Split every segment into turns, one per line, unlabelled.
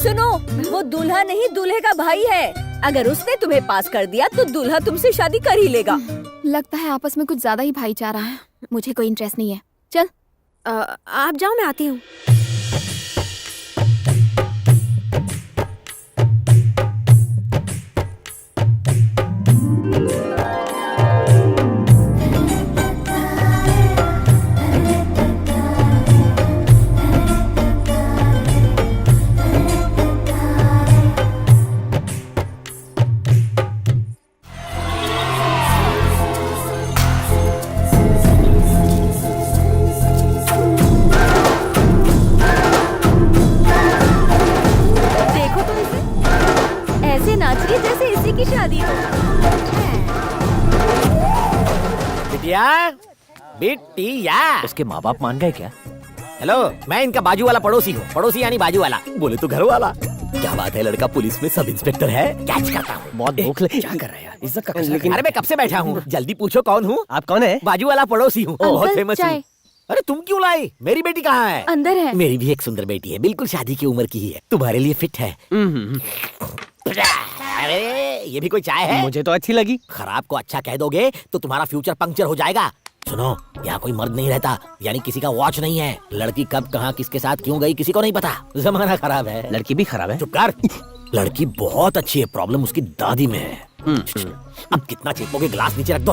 सुनो, वो दूल्हा नहीं दूल्हे का भाई है। अगर उसने तुम्हें पास कर दिया तो दूल्हा तुमसे शादी कर ही लेगा।
लगता है आपस में कुछ ज्यादा ही भाईचारा है। मुझे कोई इंटरेस्ट नहीं है। चल
आप जाओ, मैं आती हूँ।
बिटिया,
उसके माँ बाप मान गए क्या?
हेलो, मैं इनका बाजू वाला पड़ोसी हूँ। पड़ोसी यानी बाजू वाला। बोले तो घर वाला। क्या बात है, लड़का पुलिस में सब इंस्पेक्टर है। कैच करता हूँ।
बहुत भूख लगी।
क्या कर रहा है यार, इज्जत का लेकिन... अरे मैं कब से बैठा हूँ, जल्दी पूछो कौन हूँ।
आप कौन है?
बाजू वाला पड़ोसी हूँ, बहुत फेमस हूँ।
चाय।
अरे तुम क्यों लाई? मेरी बेटी कहाँ है?
अंदर है।
मेरी भी एक सुंदर बेटी है, बिल्कुल शादी की उम्र की ही है। तुम्हारे लिए फिट है। अरे ये भी कोई चाय है?
मुझे तो अच्छी लगी।
खराब को अच्छा कह दोगे तो तुम्हारा फ्यूचर पंक्चर हो जाएगा। सुनो, यहाँ कोई मर्द नहीं रहता, यानी किसी का वॉच नहीं है। लड़की कब कहाँ किसके साथ क्यों गई किसी को नहीं पता। जमाना खराब है।
लड़की भी खराब है।
चुप कर। लड़की बहुत अच्छी है, प्रॉब्लम उसकी दादी में है। अब कितना चेपोगे, गिलास नीचे रख दो।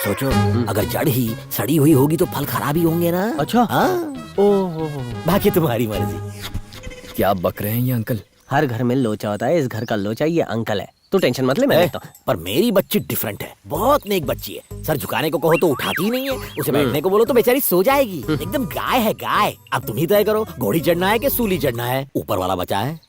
सोचो, अगर जड़ ही सड़ी हुई होगी तो फल खराब ही होंगे ना।
अच्छा।
ओह, बाकी तुम्हारी मर्जी।
क्या बक रहे हैं ये अंकल?
हर घर में लोचा होता है, इस घर का लोचा ये अंकल है। तू टेंशन मत ले, मैं देखता हूँ।
पर मेरी बच्ची डिफरेंट है, बहुत नेक बच्ची है। सर झुकाने को कहो तो उठाती ही नहीं है, उसे बैठने को बोलो तो बेचारी सो जाएगी। एकदम गाय है गाय। अब तुम ही तय करो, घोड़ी चढ़ना है कि सूली चढ़ना है। ऊपर वाला बचा है।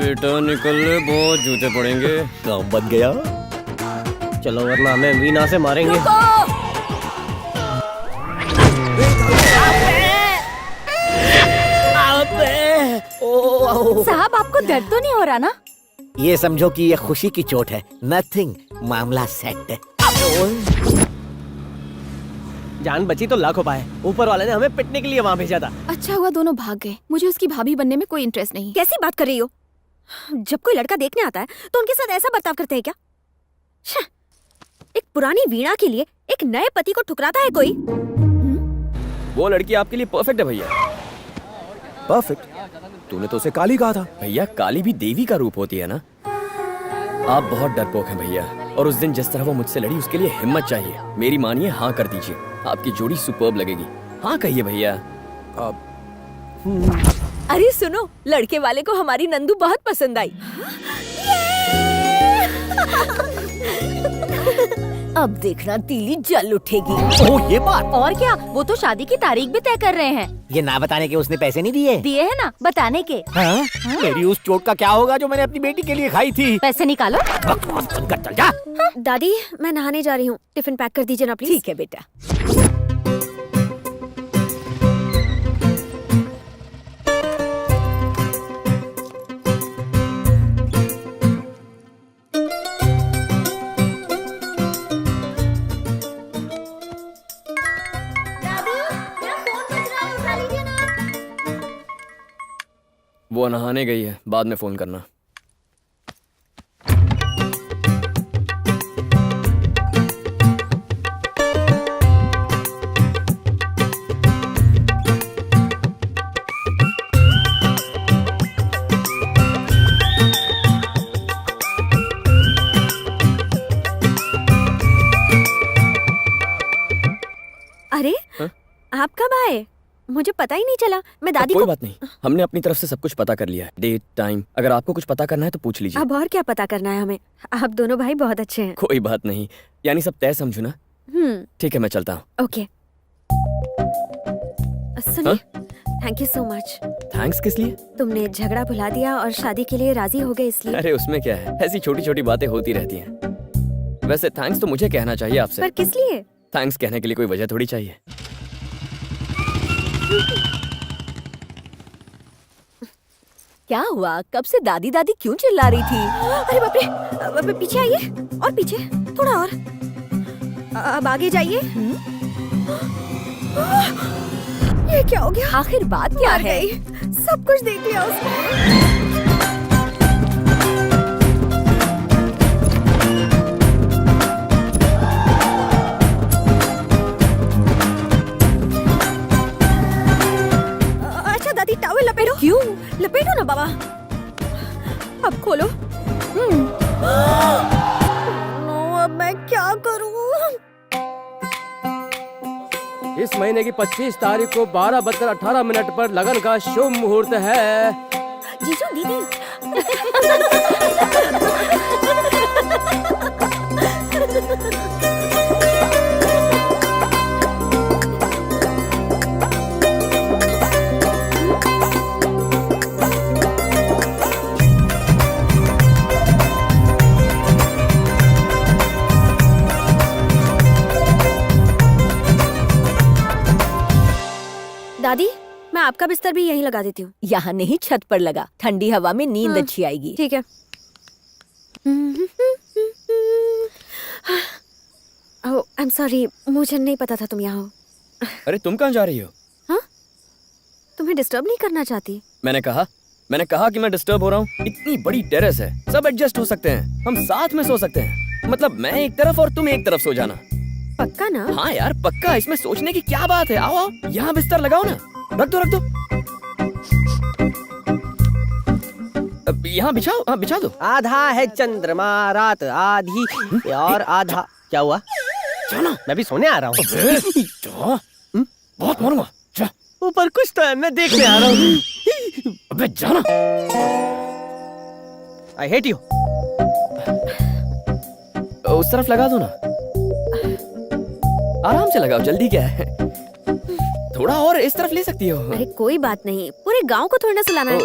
बेटा निकल ले, बहुत जूते पड़ेंगे।
काम बन गया।
चलो वरना हमें वीणा से मारेंगे।
साहब, आपको दर्द तो नहीं हो रहा ना?
ये समझो कि ये खुशी की चोट है। नथिंग, मामला सेट है।
जान बची तो लाख उपाय। ऊपर वाले ने हमें पिटने के लिए वहाँ भेजा था।
अच्छा हुआ दोनों भाग गए। मुझे उसकी भाभी बनने में कोई इंटरेस्ट नहीं।
कैसी बात कर रही हो? जब कोई लड़का देखने आता है तो उनके साथ ऐसा बर्ताव करते हैं क्या? एक पुरानी वीणा के लिए एक नए पति को ठुकराता है कोई?
वो लड़की आपके लिए परफेक्ट है भैया।
परफेक्ट? तूने तो उसे काली कहा था।
भैया, काली भी देवी का रूप होती है ना। आप बहुत डरपोक हैं भैया, और उस दिन जिस तरह वो मुझसे लड़ी उसके लिए हिम्मत चाहिए। मेरी मानिए, हाँ कर दीजिए। आपकी जोड़ी सुपर्ब लगेगी। हाँ कहिए भैया।
अरे सुनो, लड़के वाले को हमारी नंदू बहुत पसंद आई। अब देखना तीली जल उठेगी।
ओह, ये बात।
और क्या, वो तो शादी की तारीख भी तय कर रहे हैं।
ये ना बताने के उसने पैसे नहीं दिए?
दिए है ना, बताने के।
हाँ? मेरी उस चोट का क्या होगा जो मैंने अपनी बेटी के लिए खाई थी?
पैसे निकालो।
बकवास बंद कर, चल जा।
दादी, मैं नहाने जा रही हूँ, टिफिन पैक कर दीजिए ना प्लीज।
ठीक है बेटा।
वो नहाने गई है, बाद में फोन करना।
अरे आप कब आए? मुझे पता ही नहीं चला। मैं दादी
कोई
को...
बात नहीं, हमने अपनी तरफ से सब कुछ पता कर लिया है। डेट, टाइम, अगर आपको कुछ पता करना है तो पूछ लीजिए।
अब और क्या पता करना है हमें? आप दोनों भाई बहुत अच्छे हैं।
कोई बात नहीं, यानी सब तय समझू ना। ठीक है, मैं चलता हूँ।
ओके। सुनिए, thank you so much.
Thanks किस लिए?
तुमने झगड़ा भुला दिया और शादी के लिए राजी हो गए इसलिए।
अरे उसमें क्या है, ऐसी छोटी छोटी बातें होती रहती हैं। वैसे थैंक्स तो मुझे कहना चाहिए आपसे।
पर किस लिए?
थैंक्स कहने के लिए कोई वजह थोड़ी चाहिए।
क्या हुआ? कब से दादी दादी क्यों चिल्ला रही थी?
अरे बाप रे, पीछे आइए और पीछे, थोड़ा और। अब आगे जाइए। ये क्या हो गया?
आखिर बात क्या
मर
है?
गई। सब कुछ देख लिया उसने। अच्छा दादी, टॉवेल लपेटो।
क्यों?
लपेटो ना बाबा। अब खोलो। नो, अब मैं क्या करूं?
इस महीने की 25 तारीख को 12:18 पर लगन का शुभ मुहूर्त है।
जीजू दीदी। दादी, मैं आपका बिस्तर भी यहीं लगा देती हूँ।
यहाँ नहीं, छत पर लगा। ठंडी हवा में नींद
हाँ।
अच्छी आएगी।
ठीक है। ओह, आई एम सॉरी, मुझे नहीं पता था तुम यहाँ हो।
अरे तुम कहाँ जा रही हो?
हाँ? तुम्हें डिस्टर्ब नहीं करना चाहती।
मैंने कहा कि मैं डिस्टर्ब हो रहा हूँ। इतनी बड़ी टेरेस है, सब एडजस्ट हो सकते हैं। हम साथ में सो सकते हैं। मतलब मैं एक तरफ और तुम एक तरफ सो जाना।
पक्का ना?
हाँ यार पक्का, इसमें सोचने की क्या बात है। आओ आओ, यहाँ बिस्तर लगाओ ना। रख दो। अब यहाँ बिछाओ, हाँ बिछा दो।
आधा है चंद्रमा रात आधी और आधा। क्या हुआ?
जाना।
मैं भी सोने आ रहा हूँ।
बहुत मारूंगा। जा।
ऊपर कुछ तो है, मैं देखने आ रहा हूँ।
अबे जाना।
I hate you.
उस तरफ लगा दो ना। आराम से लगाओ, जल्दी क्या है। थोड़ा और इस तरफ ले सकती हो।
अरे कोई बात नहीं, पूरे गांव को थोड़ा ना सुलाना है।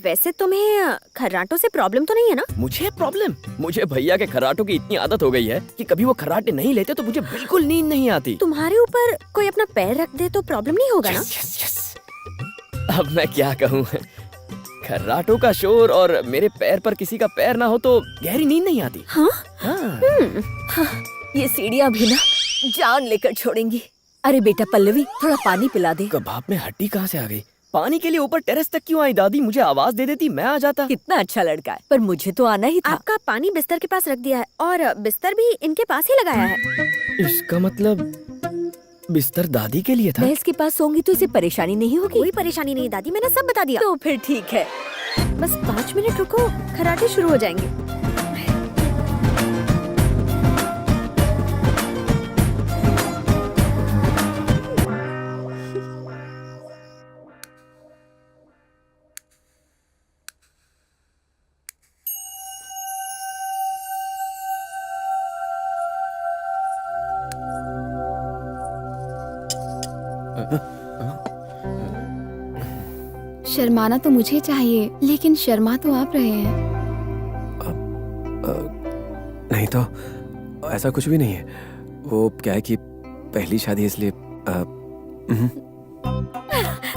वैसे तुम्हें खर्राटों से प्रॉब्लम तो नहीं है ना?
मुझे प्रॉब्लम? मुझे भैया के खर्राटों की इतनी आदत हो गई है कि कभी वो खर्राटे नहीं लेते तो मुझे बिल्कुल नींद नहीं आती।
तुम्हारे ऊपर कोई अपना पैर रख दे तो प्रॉब्लम नहीं होगा ना?
यस। अब मैं क्या कहूँ, खर्राटों का शोर और मेरे पैर पर किसी का पैर ना हो तो गहरी नींद नहीं आती।
हाँ?
हाँ।
ये सीढ़ियाँ भी ना जान लेकर छोड़ेंगी। अरे बेटा पल्लवी, थोड़ा पानी पिला दे।
कबाब में हड्डी कहाँ से आ गई? पानी के लिए ऊपर टेरेस तक क्यों आई दादी? मुझे आवाज दे देती, मैं आ जाता।
कितना अच्छा लड़का है, पर मुझे तो आना ही था।
आपका पानी बिस्तर के पास रख दिया है और बिस्तर भी इनके पास ही लगाया है।
इसका मतलब बिस्तर दादी के लिए था।
मैं इसके पास सोऊंगी तो इसे परेशानी नहीं होगी।
कोई परेशानी नहीं दादी, मैंने सब बता दिया।
तो फिर ठीक है।
बस 5 मिनट रुको, खर्राटे शुरू हो जाएंगे।
शर्माना तो मुझे चाहिए, लेकिन शर्मा तो आप रहे हैं।
नहीं तो ऐसा कुछ भी नहीं है। वो क्या है कि पहली शादी इसलिए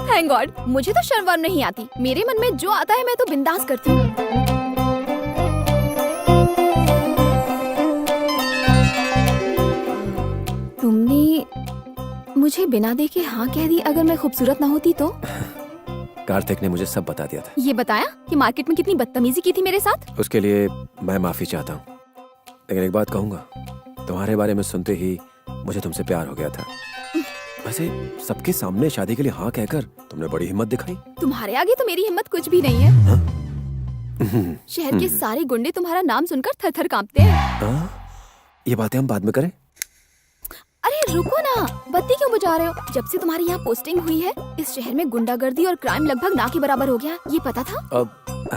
थैंक गॉड, मुझे तो शर्म नहीं आती। मेरे मन में जो आता है मैं तो बिंदास करती हूँ। तुमने मुझे बिना देखे हाँ कह दी। अगर मैं खूबसूरत ना होती तो?
कार्तिक ने मुझे सब बता दिया था।
ये बताया कि मार्केट में कितनी बदतमीजी की थी मेरे साथ?
उसके लिए मैं माफी चाहता हूँ, लेकिन एक बात कहूँगा, तुम्हारे बारे में सुनते ही मुझे तुमसे प्यार हो गया था। वैसे सबके सामने शादी के लिए हाँ कहकर तुमने बड़ी हिम्मत दिखाई।
तुम्हारे आगे तो मेरी हिम्मत कुछ भी नहीं है।
हाँ?
शहर के सारे गुंडे तुम्हारा नाम सुनकर थर-थर कांपते हैं।
ये बातें हम बाद में करें।
अरे रुको ना, बत्ती क्यों बुझा रहे हो? जब से तुम्हारी यहाँ पोस्टिंग हुई है, इस शहर में गुंडागर्दी और क्राइम लगभग ना के बराबर हो गया। ये पता था?
अब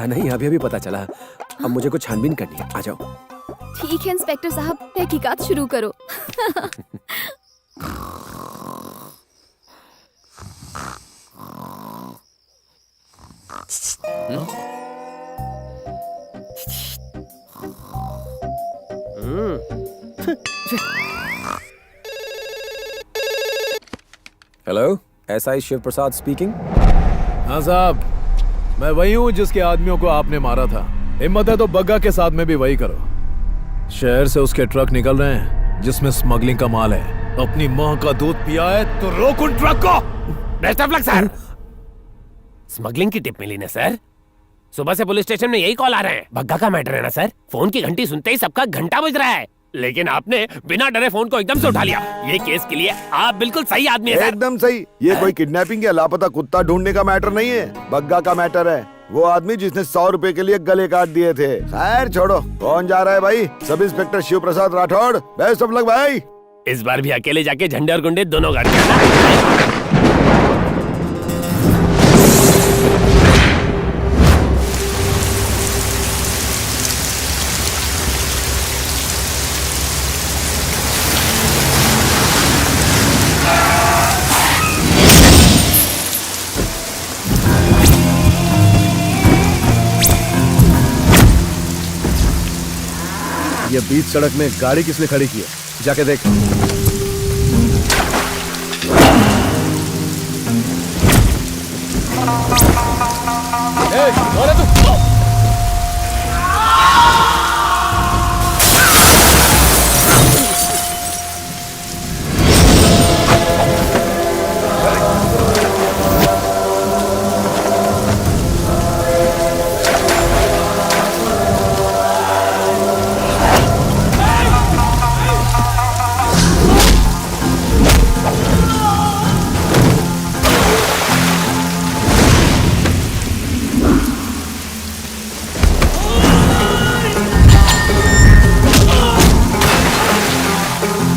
नहीं, अभी पता चला। अब मुझे कुछ छानबीन करनी है, आ जाओ।
ठीक है इंस्पेक्टर साहब, तहकीकात शुरू करो।
हेलो, एसआई शिव प्रसाद स्पीकिंग।
हाँ साहब, मैं वही हूँ जिसके आदमियों को आपने मारा था। हिम्मत है तो बग्गा के साथ में भी वही करो। शहर से उसके ट्रक निकल रहे हैं जिसमें स्मगलिंग का माल है। अपनी माँ का दूध पिया है तो रोक उन ट्रक को।
Best of luck sir. Smuggling की टिप मिली ना सर? सुबह से पुलिस स्टेशन में यही कॉल आ रहे हैं। बग्गा का मैटर है ना सर? फोन की घंटी सुनते ही सबका घंटा बज रहा है, लेकिन आपने बिना डरे फोन को एकदम से उठा लिया। ये केस के लिए आप बिल्कुल सही आदमी है सर।
एकदम सही। ये कोई किडनैपिंग या लापता कुत्ता ढूंढने का मैटर नहीं है, बग्गा का मैटर है। वो आदमी जिसने 100 रुपए के लिए गले काट दिए थे। खैर छोड़ो, कौन जा रहा है भाई? Sub inspector Shiv Prasad Rathod. Best of luck भाई।
इस बार भी अकेले जाके झंडे और गुंडे दोनों गाड़ के आना।
ये बीच सड़क में गाड़ी किसने खड़ी की है? जाके देख।
कौन है तू?